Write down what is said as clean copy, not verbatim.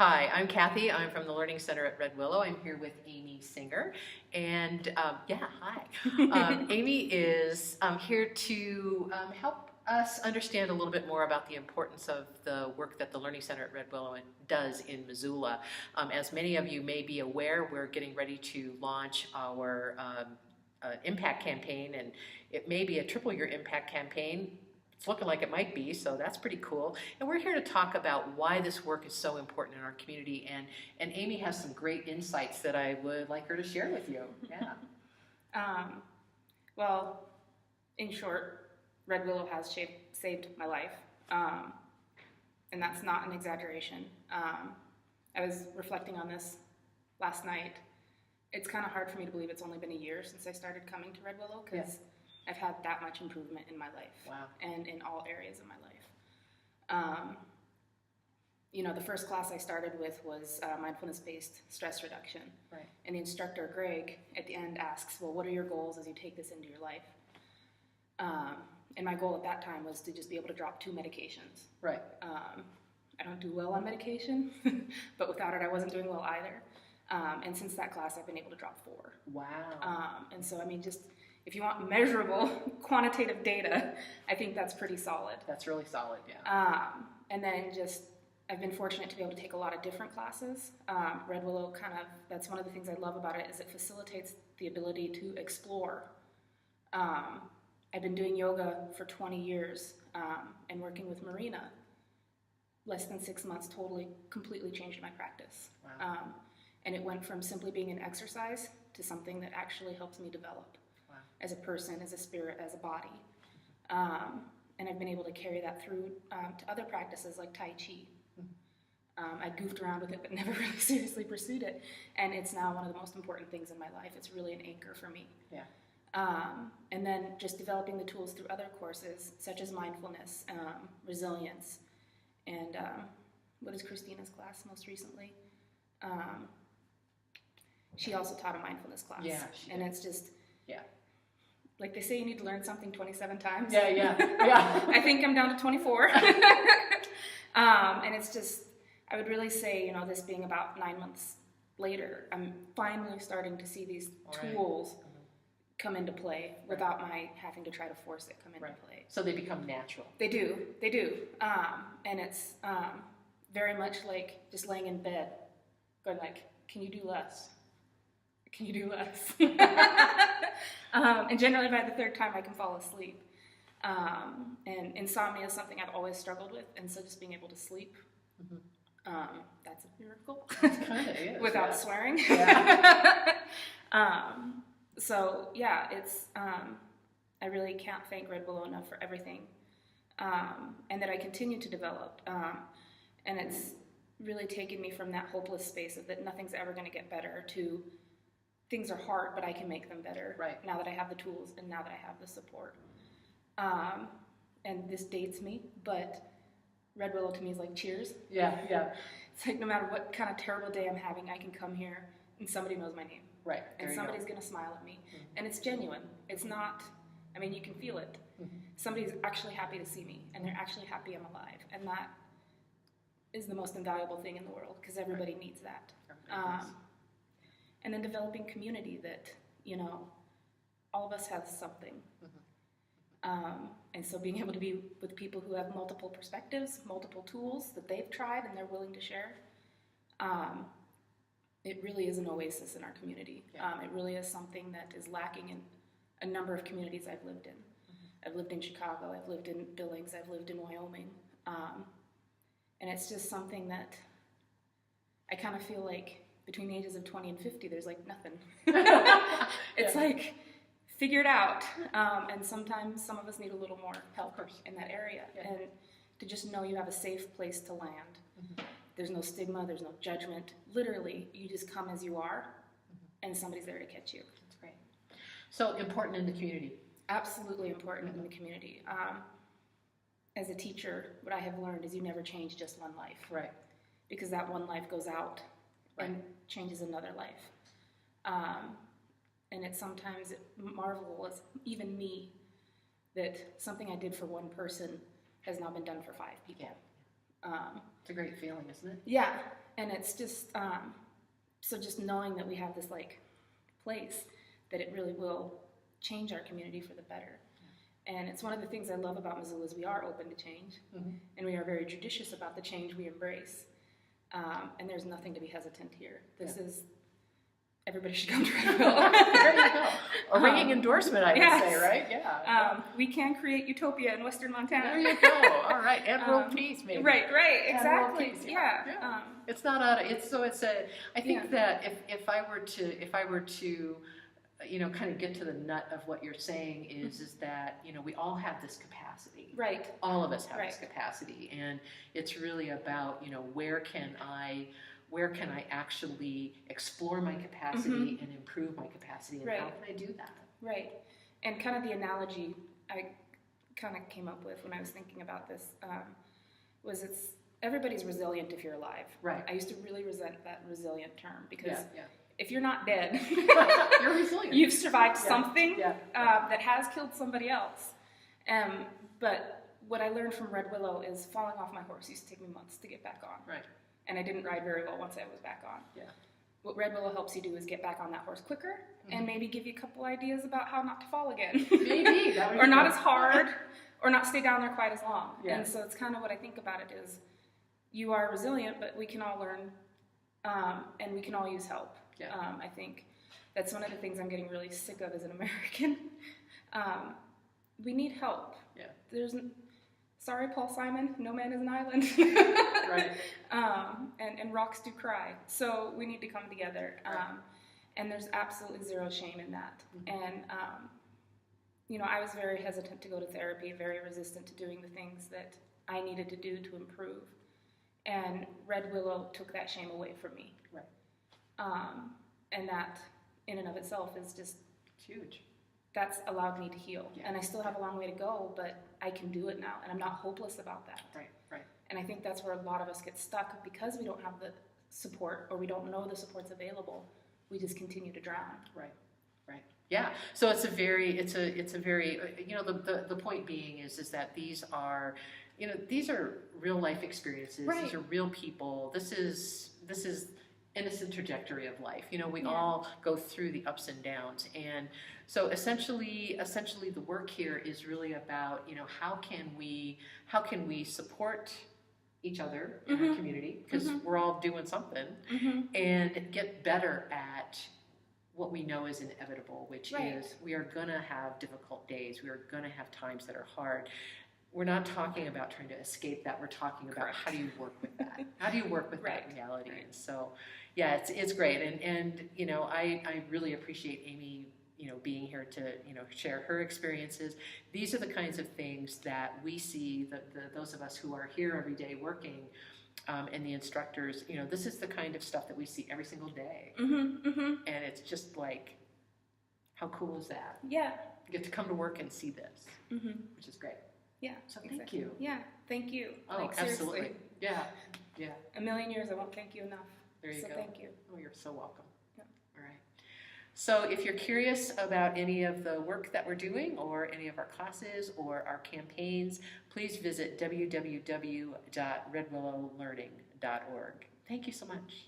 Hi, I'm Kathy. I'm from the Learning Center at Red Willow. I'm here with Amy Singer. And hi. Amy is here to help us understand a little bit more about the importance of the work that the Learning Center at Red Willow does in Missoula. As many of you may be aware, we're getting ready to launch our impact campaign, and it may be a triple year impact campaign. It's looking like it might be, so that's pretty cool. And we're here to talk about why this work is so important in our community, and Amy has some great insights that I would like her to share with you. Yeah. Well, in short, Red Willow has saved my life, and that's not an exaggeration. I was reflecting on this last night. It's kind of hard for me to believe it's only been a year since I started coming to Red Willow, because I've had that much improvement in my life. Wow. And in all areas of my life. The first class I started with was mindfulness-based stress reduction. Right. And the instructor, Greg, at the end asks, well, what are your goals as you take this into your life? And my goal at that time was to just be able to drop 2 medications. Right. I don't do well on medication, but without it I wasn't doing well either. And since that class I've been able to drop 4. Wow. And so, just if you want measurable quantitative data, I think that's pretty solid. That's really solid, yeah. And then I've been fortunate to be able to take a lot of different classes. Red Willow that's one of the things I love about it, is it facilitates the ability to explore. I've been doing yoga for 20 years and working with Marina. Less than 6 months completely changed my practice. Wow. And it went from simply being an exercise to something that actually helps me develop. Wow. As a person, as a spirit, as a body. And I've been able to carry that through to other practices like Tai Chi. I goofed around with it but never really seriously pursued it. And it's now one of the most important things in my life. It's really an anchor for me. Yeah. And then just developing the tools through other courses, such as mindfulness, resilience, and what is Christina's class most recently? She also taught a mindfulness class. Yeah. And it's just... Yeah. Like they say, you need to learn something 27 times. Yeah. I think I'm down to 24. And it's just, I would really say, this being about 9 months later, I'm finally starting to see these tools come into play without my having to try to force it come into play. So they become natural. They do. And it's very much like just laying in bed, going like, can you do less? Can you do less? And generally by the 3rd time I can fall asleep. And insomnia is something I've always struggled with, and so just being able to sleep, that's a miracle. It kind of is. Without swearing. Yeah. So yeah, it's I really can't thank Red Willow enough for everything, and that I continue to develop. And it's really taken me from that hopeless space of that nothing's ever going to get better to things are hard, but I can make them better. Right. Now that I have the tools and now that I have the support. And this dates me, but Red Willow to me is like Cheers. Yeah. It's like no matter what kind of terrible day I'm having, I can come here and somebody knows my name. Right. And somebody's going to smile at me. Mm-hmm. And it's genuine. It's not, you can feel it. Mm-hmm. Somebody's actually happy to see me, and they're actually happy I'm alive. And that is the most invaluable thing in the world, because everybody needs that. And then developing community that, all of us have something. Mm-hmm. And so being able to be with people who have multiple perspectives, multiple tools that they've tried and they're willing to share, it really is an oasis in our community. Yeah. It really is something that is lacking in a number of communities I've lived in. Mm-hmm. I've lived in Chicago, I've lived in Billings, I've lived in Wyoming. And it's just something that I kind of feel like between the ages of 20 and 50, there's like nothing. It's like, figure it out. And sometimes some of us need a little more help in that area. Yeah. And to just know you have a safe place to land. Mm-hmm. There's no stigma, there's no judgment. Literally, you just come as you are, and somebody's there to catch you. That's great. So important in the community. Absolutely important in the community. As a teacher, what I have learned is you never change just one life. Right. Because that one life goes out and changes another life. And it's sometimes marvelous, even me, that something I did for one person has now been done for 5 people. It's a great feeling, isn't it? Yeah, and it's just so just knowing that we have this like place that it really will change our community for the better. And it's one of the things I love about Missoula is we are open to change, and we are very judicious about the change we embrace. And there's nothing to be hesitant here. This is, everybody should come to Redville. There you go. A ringing endorsement, I would say, right? Yeah. We can create utopia in Western Montana. There you go. All right, and world peace, maybe. Right, And world exactly. peace, Yeah. It's not out of, it's a. I think that if I were to, kind of get to the nut of what you're saying is that we all have this capacity. Right. All of us have this capacity, and it's really about where can I actually explore my capacity and improve my capacity, and how can I do that? Right. And kind of the analogy I kind of came up with when I was thinking about this was everybody's resilient if you're alive. Right. I used to really resent that resilient term because Yeah. if you're not dead, you're resilient. You've survived something that has killed somebody else. But what I learned from Red Willow is falling off my horse used to take me months to get back on. Right. And I didn't ride very well once I was back on. Yeah. What Red Willow helps you do is get back on that horse quicker and maybe give you a couple ideas about how not to fall again. Maybe. That would or be not good. as hard, or not stay down there quite as long. Yeah. And so it's kind of what I think about it is you are resilient, but we can all learn and we can all use help. Yeah. I think that's one of the things I'm getting really sick of as an American. We need help. Yeah. Sorry, Paul Simon, no man is an island. Right. And rocks do cry. So we need to come together. And there's absolutely zero shame in that. And, I was very hesitant to go to therapy, very resistant to doing the things that I needed to do to improve. And Red Willow took that shame away from me. Right. And that, in and of itself, is just huge. That's allowed me to heal. Yeah. And I still have a long way to go, but I can do it now, and I'm not hopeless about that. Right. And I think that's where a lot of us get stuck because we don't have the support or we don't know the support's available. We just continue to drown. Right. Yeah. So it's a very the point being is that these are real life experiences. Right. These are real people. This is innocent trajectory of life. We all go through the ups and downs, and so essentially the work here is really about how can we support each other in our community, because we're all doing something, and get better at what we know is inevitable, which is we are going to have difficult days. We are going to have times that are hard. We're not talking about trying to escape that. We're talking about how do you work with that? How do you work with that reality? And so, yeah, it's great. And I really appreciate Amy, being here to, share her experiences. These are the kinds of things that we see, those of us who are here every day working, and the instructors, this is the kind of stuff that we see every single day. And it's just like, how cool is that? Yeah. You get to come to work and see this, which is great. Yeah. So thank you. Yeah, thank you. Oh, absolutely. Yeah. A million years, I won't thank you enough. There you go. Thank you. Oh, you're so welcome. Yeah. All right. So if you're curious about any of the work that we're doing or any of our classes or our campaigns, please visit www.redwillowlearning.org. Thank you so much.